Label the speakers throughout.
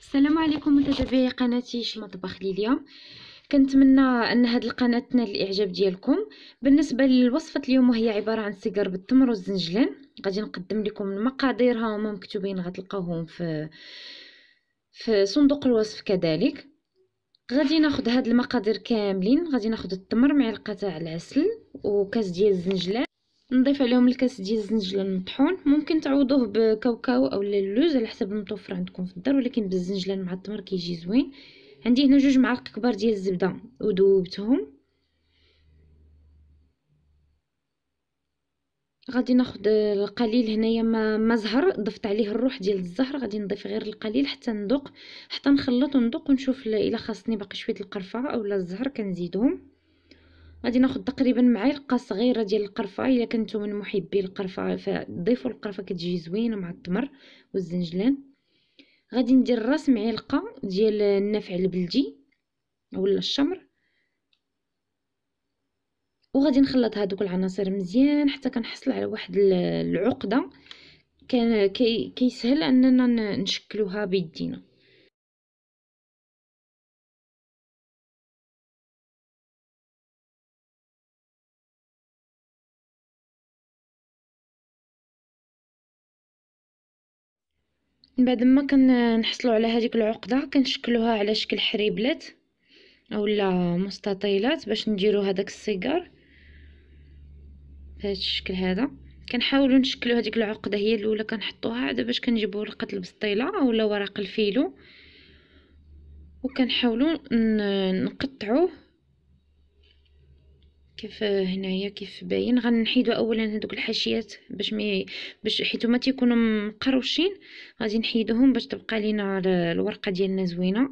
Speaker 1: السلام عليكم متابعي قناتي مطبخ ليليا. كنتمنى ان هذه القناه تنال الاعجاب ديالكم. بالنسبه لوصفه اليوم وهي عباره عن سيجار بالتمر والزنجلان. غادي نقدم لكم المقادير، ها هما مكتوبين، غتلقاوهم في صندوق الوصف. كذلك غادي ناخذ هاد المقادير كاملين. غادي ناخذ التمر، معلقه تاع العسل، وكاس ديال الزنجلان. نضيف عليهم الكاس ديال الزنجلان المطحون. ممكن تعوضوه بكاوكاو او اللوز على حسب المتوفر عندكم في الدار، ولكن بالزنجلان مع التمر كيجي زوين. عندي هنا 2 معالق كبار ديال الزبده وذوبتهم. غادي ناخذ القليل هنايا ما زهر، ضفت عليه الروح ديال الزهر. غادي نضيف غير القليل حتى نذوق، حتى نخلط وندوق ونشوف الا خاصني باقي شويه القرفه اولا الزهر كنزيدهم. غادي ناخذ تقريبا معلقه صغيره ديال القرفه. الا كنتو من محبي القرفه فضيفوا القرفه، كتجي زوينه مع التمر والزنجلان. غادي ندير راس معلقه ديال النافع البلدي اولا الشمر، وغادي نخلط هذوك العناصر مزيان حتى كنحصل على واحد العقده كان كيسهل اننا نشكلوها بيدينا. من بعد ما كنحصلوا على هذيك العقده كنشكلوها على شكل حريبلات اولا مستطيلات باش نديرو هذاك السيجار بهذا الشكل هذا. كنحاولوا نشكلوا هذيك العقده هي الاولى، كنحطوها عاد باش كنجيبوا ورقه البسطيله اولا ورق الفيلو، وكنحاولوا نقطعوه كيف هنايا كيف باين. غنحيدو اولا هذوك الحاشيات باش حيت ما تيكونوا مقروشين، غادي نحيدوهم باش تبقى لينا الورقه ديالنا زوينه.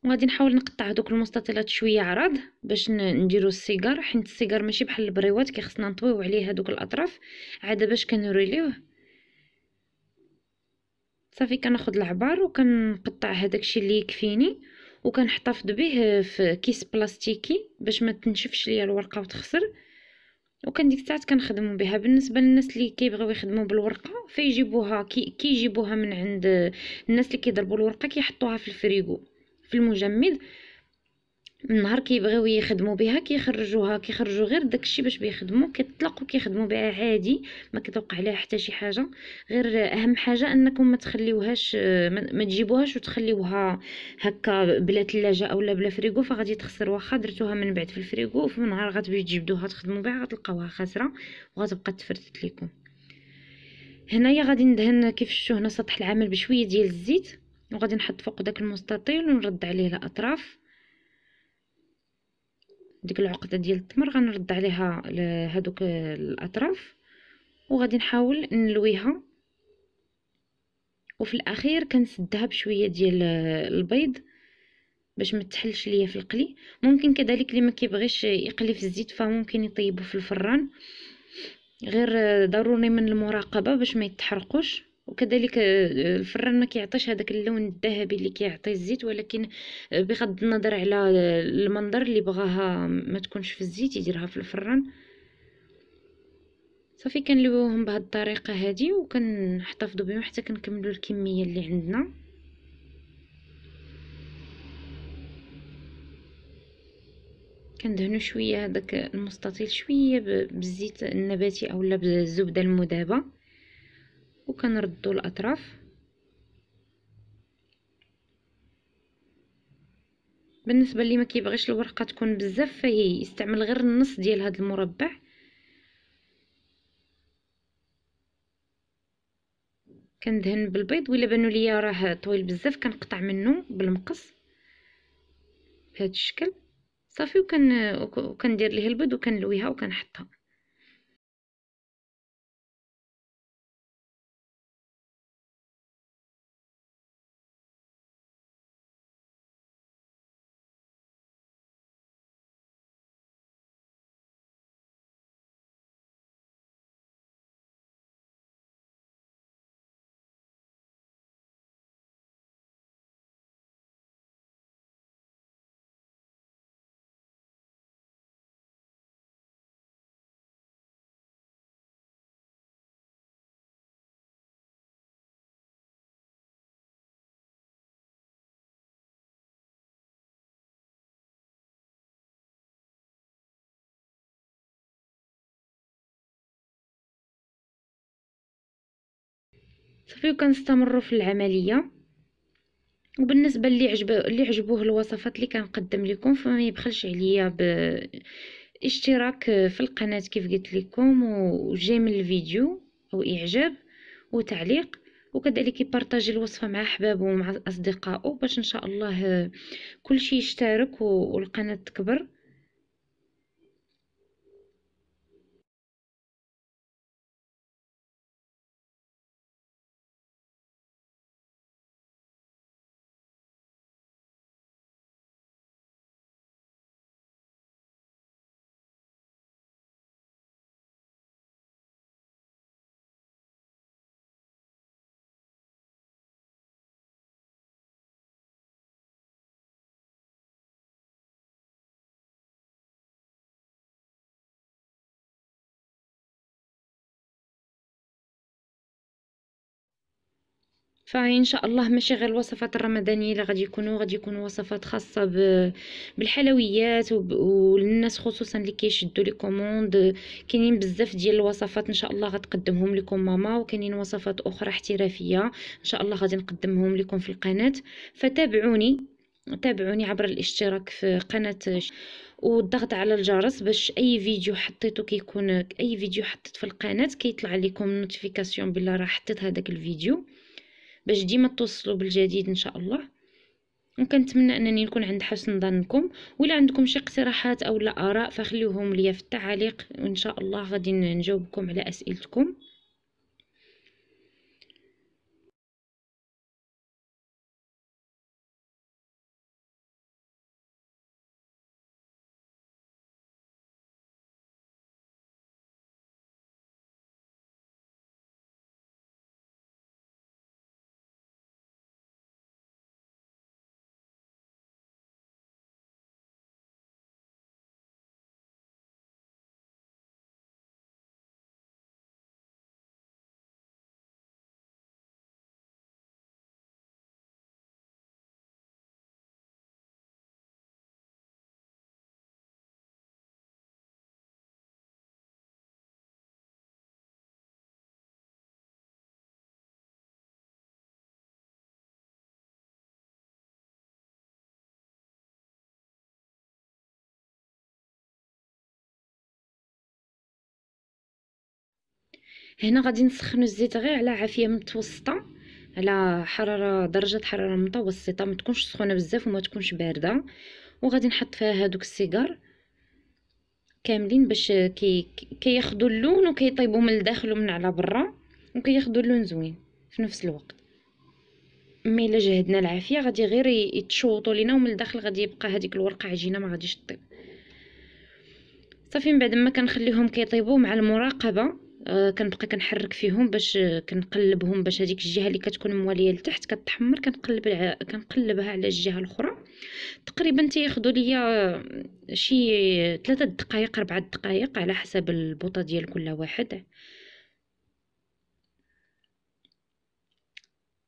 Speaker 1: وغادي نحاول نقطع هذوك المستطيلات شويه عرض باش نديرو السيجار، حيت السيجار ماشي بحال البريوات كيخصنا نطويو عليه هذوك الاطراف عاد باش كنروليوه. صافي كناخذ العبار وكنقطع هذاك الشيء اللي يكفيني، وكنحتفظ به في كيس بلاستيكي باش ما تنشفش ليا الورقه وتخسر. وكان ديك الساعات كنخدموا بها. بالنسبه للناس اللي كيبغيو يخدموا بالورقه فيجيبوها كيجيبوها من عند الناس اللي كيضربوا الورقه، كيحطوها في الفريغو في المجمد. النهار كيبغيو يخدموا بها كيخرجوا غير داكشي باش بيخدموا، كيطلقوا كيخدموا بها عادي، ما كتوقع عليها حتى شي حاجه. غير اهم حاجه انكم ما تخليوهاش، ما تجيبوهاش وتخليوها هكا بلا ثلاجه اولا بلا فريغو، فغادي تخسر. واخا درتوها من بعد في الفريغو وفي النهار غتبغيو تجبدوها تخدموا بها غتلقاوها خاسره وغتبقى تفرتت لكم. هنايا غادي ندهن كيف شفتوا هنا سطح العمل بشويه ديال الزيت، وغادي نحط فوق داك المستطيل ونرد عليه الاطراف. ديك العقده ديال التمر غنرد عليها هذوك الاطراف، وغادي نحاول نلويها. وفي الاخير كنسدها بشويه ديال البيض باش ما تحلش ليا في القلي. ممكن كذلك اللي ما كيبغيش يقلي في الزيت فممكن يطيبه في الفران، غير ضروري من المراقبه باش ما يتحرقوش. وكذلك الفران ما كيعطيش هذاك اللون الذهبي اللي كيعطي الزيت، ولكن بغض النظر على المنظر اللي بغاها ما تكونش في الزيت يديرها في الفران. صافي كنلويوهم بهذه الطريقه هذه وكنحتفظوا بهم حتى كنكملوا الكميه اللي عندنا. كندهنوا شويه هذاك المستطيل شويه بالزيت النباتي اولا بالزبده المذابه، وكنردوا الاطراف. بالنسبه اللي ما كيبغيش الورقه تكون بزاف فهي يستعمل غير النص ديال هذا المربع. كندهن بالبيض، ولا بانوا ليا راه طويل بزاف كنقطع منه بالمقص بهذا الشكل. صافي وكندير ليه البيض وكنلويها وكنحطها. صافي وكنستمروا في العمليه. وبالنسبه اللي عجبوه الوصفات اللي كنقدم لكم، فما يبخلش عليا باشتراك في القناه كيف قلت لكم، وجيم من الفيديو او اعجاب وتعليق، وكذلك يبارطاجي الوصفه مع احبابه ومع اصدقائه باش ان شاء الله كل شيء يشترك والقناه تكبر. فإن شاء الله ماشي غير الوصفات الرمضانية اللي غادي يكونوا وصفات خاصة بالحلويات وللناس خصوصا اللي كيشدوا لي كوموند. كاينين بزاف ديال الوصفات ان شاء الله غتقدمهم لكم ماما، وكاينين وصفات اخرى احترافية ان شاء الله غادي نقدمهم لكم في القناة. تابعوني عبر الاشتراك في قناة والضغط على الجرس باش اي فيديو حطيت في القناة كيطلع لكم نوتيفيكاسيون بلا راه حطيت هذاك الفيديو باش ديما توصلوا بالجديد ان شاء الله. وكنتمنى انني نكون عند حسن ظنكم، ولا عندكم شي اقتراحات او لا اراء فخليوهم ليا في التعاليق، وان شاء الله غادي نجاوبكم على اسئلتكم. هنا غادي نسخنوا الزيت غير على عافيه متوسطه، على درجه حراره متوسطه، ما تكونش سخونه بزاف وما تكونش بارده. وغادي نحط فيها هادوك السيجار كاملين باش كياخذوا اللون وكيطيبوا من الداخل ومن على برا، وكياخذوا اللون زوين في نفس الوقت. مي الا جهدنا العافيه غادي غير يتشوطوا لينا، ومن الداخل غادي يبقى هذيك الورقه عجينه ما غاديش طيب. صافي من بعد ما كنخليهم كيطيبوا مع المراقبه، كنبقى كنحرك فيهم باش كنقلبهم باش هذيك الجهه اللي كتكون مواليه لتحت كتحمر، كنقلبها على الجهه الاخرى. تقريبا تياخذوا ليا شي 3 دقائق 4 دقائق على حسب البوطه ديال كل واحد.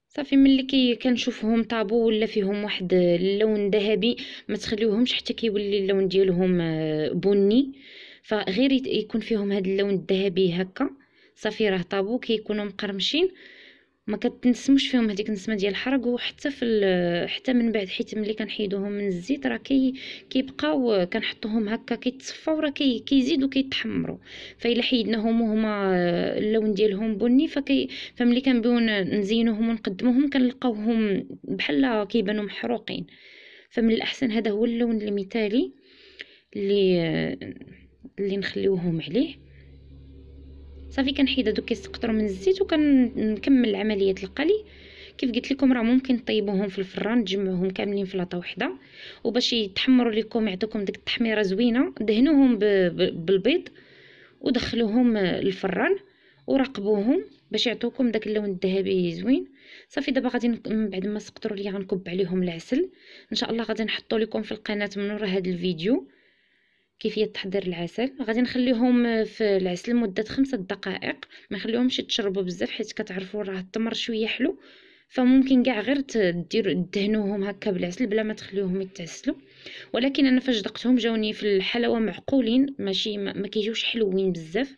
Speaker 1: صافي ملي كنشوفهم طابو ولا فيهم واحد اللون ذهبي، ما تخليوهمش حتى كيولي اللون ديالهم بني، فغير يكون فيهم هذا اللون الذهبي هكا صافي راه طابو، كيكونوا مقرمشين، ما كتنسموش فيهم هذيك النسمه ديال الحرق. وحتى حتى من بعد حيت ملي كنحيدوهم من الزيت راه كيبقاو كنحطوهم هكا كيتصفاو، راه كيزيدوا كيتحمروا. فإلا حيدناهم وهما اللون ديالهم بني فملي كنبغيو نزينوهم ونقدموهم كنلقاوهم بحال كيبانوا محروقين. فمن الاحسن هذا هو اللون المثالي اللي نخليوهم عليه. صافي كنحيد هادوك كيسقطروا من الزيت وكنكمل عمليه القلي. كيف قلت لكم راه ممكن طيبوهم في الفران، تجمعوهم كاملين في لاطه وحده، وباش يتحمروا لكم يعطيكم ديك التحميره زوينه دهنوهم بالبيض ودخلوهم الفران وراقبوهم باش يعطوكم داك اللون الذهبي زوين. صافي دابا غادي من بعد ما سقطروا ليا غنكب عليهم العسل. ان شاء الله غادي نحطو لكم في القناه من ورا هذا الفيديو كيفيه تحضير العسل. غادي نخليهم في العسل لمده 5 دقائق، ما نخليهمش يتشربوا بزاف حيت كتعرفوا راه التمر شويه حلو، فممكن كاع غير دهنوهم هكا بالعسل بلا ما تخليوهم يتعسلوا. ولكن انا فاش دقتهم جاوني في الحلاوه معقولين، ماشي ما كيجيوش حلوين بزاف،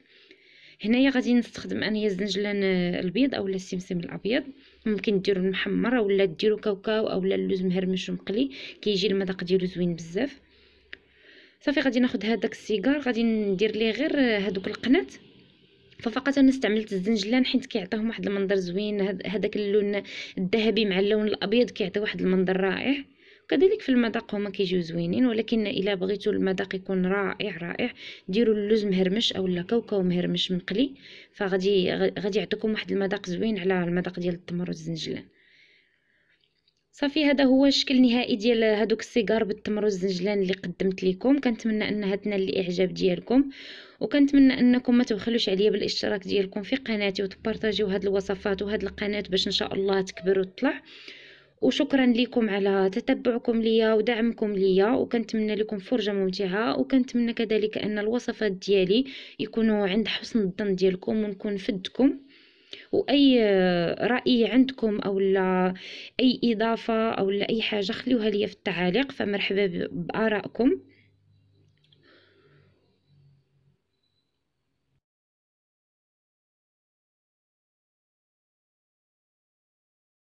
Speaker 1: هنايا غادي نستخدم انايا الزنجلان البيض اولا السمسم الابيض، ممكن ديروا المحمر اولا ديروا كاوكاو اولا اللوز مهرمش ومقلي، كيجي المذاق ديالو زوين بزاف. صافي غادي ناخذ هذاك السيجار، غادي ندير ليه غير هذوك القنات. ففقط انا استعملت الزنجلان حيت كيعطيهم واحد المنظر زوين، هذاك اللون الذهبي مع اللون الابيض كيعطي واحد المنظر رائع. وكذلك في المذاق هما كيجيو زوينين، ولكن الا بغيتوا المذاق يكون رائع رائع ديروا اللوز مهرمش اولا كاوكاو مهرمش مقلي، غادي يعطيكم واحد المذاق زوين على المذاق ديال التمر والزنجلان. صافي هذا هو الشكل النهائي ديال هذوك السيجار بالتمر والزنجلان اللي قدمت لكم. كنتمنى انها تنال الاعجاب ديالكم، وكنتمنى انكم ما تبخلوش عليا بالاشتراك ديالكم في قناتي وتبارطاجيو هاد الوصفات وهاد القناه باش ان شاء الله تكبر وتطلع. وشكرا لكم على تتبعكم ليا ودعمكم ليا، وكنتمنى لكم فرجه ممتعه، وكنتمنى كذلك ان الوصفات ديالي يكونوا عند حسن الظن ديالكم ونكون فدتكم. واي راي عندكم او لا اي اضافه او لا اي حاجه خليوها لي في التعاليق، فمرحبا بارائكم.